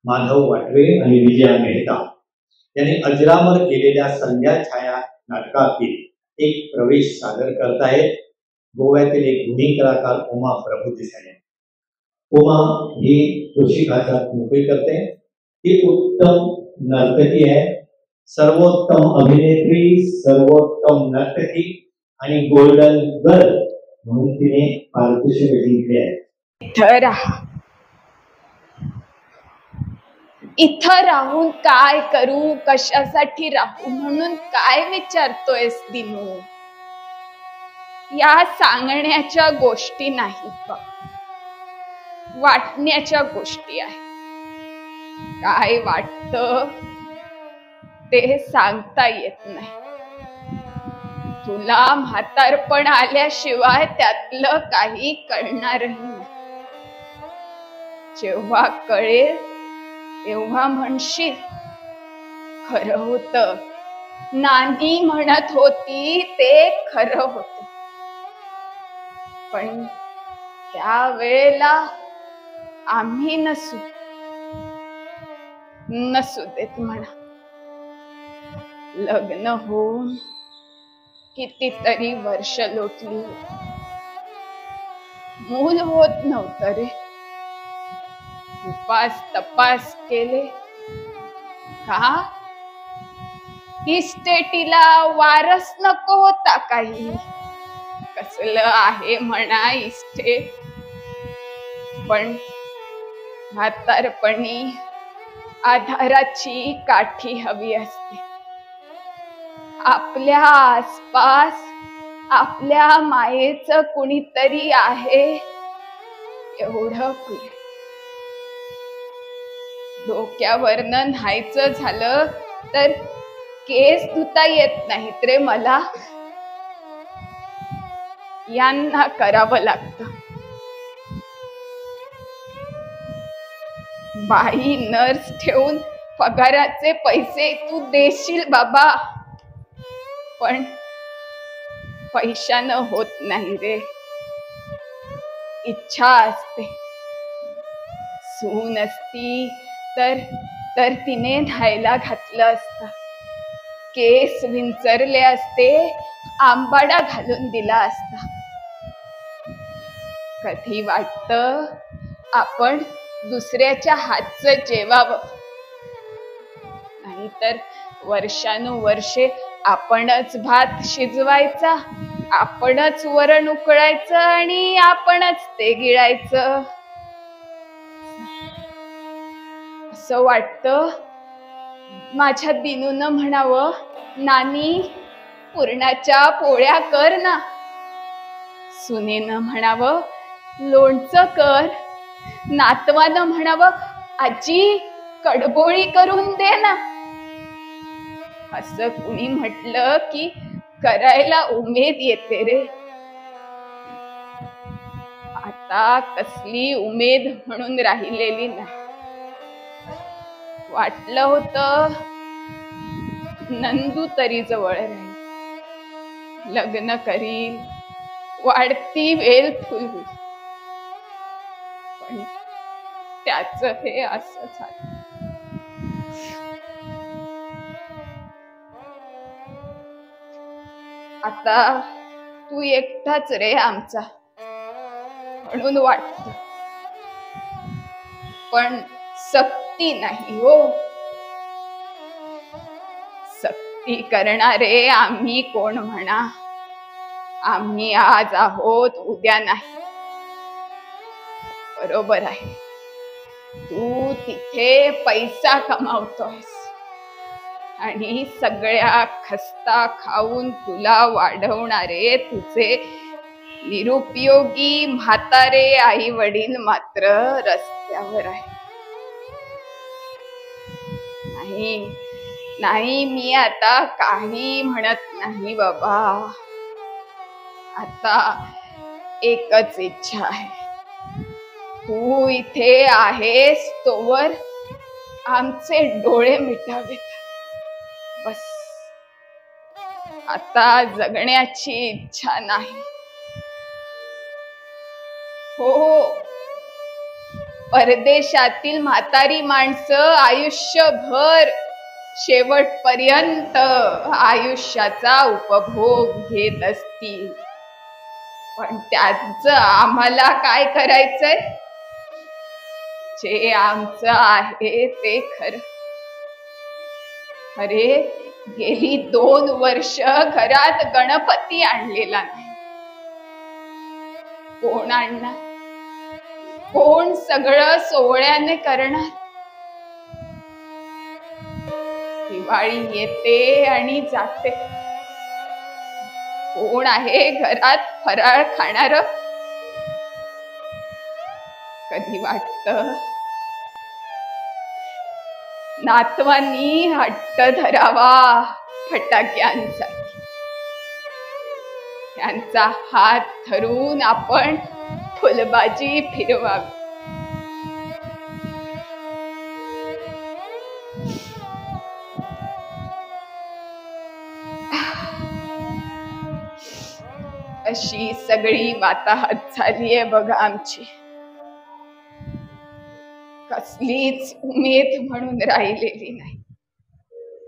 माधव वाटवे आणि विजया मेहता यांनी अजरामर केलेल्या संध्या छाया नाटकातील एक प्रवेश सादर करतायत गोव्यातील एक गुणी कलाकार उमा प्रभुदेसाई। उमा ही कृषिकाचात नोकरी करते। ती उत्तम नर्तकी आहे, सर्वोत्तम अभिनेत्री, सर्वोत्तम नर्तकी आणि गोल्डन गर्ल म्हणून तिने पारितोषिक जिंकले आहे। इथं राहून काय करू, कशासाठी राहू म्हणून काय विचारतोयस दिनू? या सांगण्याच्या गोष्टी नाहीत, वाटण्याच्या गोष्टी आहेत। काय वाटतं ते सांगता येत नाही। तुला म्हातारपण आल्याशिवाय त्यातलं काही कळणारही नाही। जेव्हा कळेल तेव्हा म्हणशील खरं होतं, नानी म्हणत होती ते खरं होतं। पण त्यावेळेला आम्ही नसू देत म्हणा। लग्न होऊन कितीतरी वर्ष लोटली, मूल होत नव्हतं रे। उपास तपास केले का? इस्टेटीला वारस नको होता काही? कसलं आहे म्हणा इस्टेट, पण म्हातारपणी आधाराची काठी हवी असते। आपल्या आसपास आपल्या मायेचं कुणीतरी आहे एवढं पुरे। डोक्यावरनं न्हायचं झालं तर केस धुता येत नाहीत रे मला, यांना करावं लागतं। बाई नर्स ठेवून पगाराचे पैसे तू देशील बाबा, पण पैशानं होत नाही रे। इच्छा असते। सून असती तर तिने न्हायला घातलं असतं, केस विंचरले असते, आंबाडा घालून दिला असता। कधी वाटतं आपण दुसऱ्याच्या हातचं जेवावं, नाहीतर वर्षानुवर्षे आपणच भात शिजवायचा, आपणच वरण उकळायचं आणि आपणच ते गिळायचं। असं वाटतं माझ्या दिनूनं म्हणावं, नानी पुरणाच्या पोळ्या कर ना। सुनेनं म्हणावं, लोणचं कर। नातवानं म्हणावं, आजी कडबोळी करून दे ना। असं कुणी म्हटलं की करायला उमेद येते रे। आता कसली उमेद म्हणून राहिलेली नाही। वाटलं होतं नंदू तरी जवळ राहील, लग्न करील, वाढती वेल फुल होईल, पण त्याच हे असं झालं। आता तू एकटाच रे आमचा म्हणून वाटत, पण सक्ती नाही हो। सक्ती करणारे आम्ही कोण म्हणा? आम्ही आज आहोत उद्या नाही। बरोबर आहे, तू तिथे पैसा कमावतोयस आणि सगळ्या खस्ता खाऊन तुला वाढवणारे तुझे निरुपयोगी म्हातारे आई वडील मात्र रस्त्यावर आहे। नाही, मी आता काही म्हणत नाही बाबा। आता एकच इच्छा आहे, तू इथे आहेस तोवर आमचे डोळे मिटावेत, बस। आता जगण्याची इच्छा नाही। हो, परदेशातील म्हातारी माणसं आयुष्यभर शेवटपर्यंत आयुष्याचा उपभोग घेत असतील, पण त्याचं आम्हाला काय करायचंय? जे आमचं आहे ते खरं. अरे, गेली 2 वर्ष घरात गणपती आणलेला नाही. कोण आणणार? कोण सगळं सोहळ्याने करणार? दिवाळी येते आणि जाते. कोण आहे घरात फराळ खाणार? कधी वाटतं नातवांनी हट्ट धरावा फटाक्यांसाठी, त्यांचा हात धरून आपण फुलबाजी फिरवावी. अशी सगळी वाताहत झालीये बघा आमची. कसलीच उमेद म्हणून राहिलेली नाही.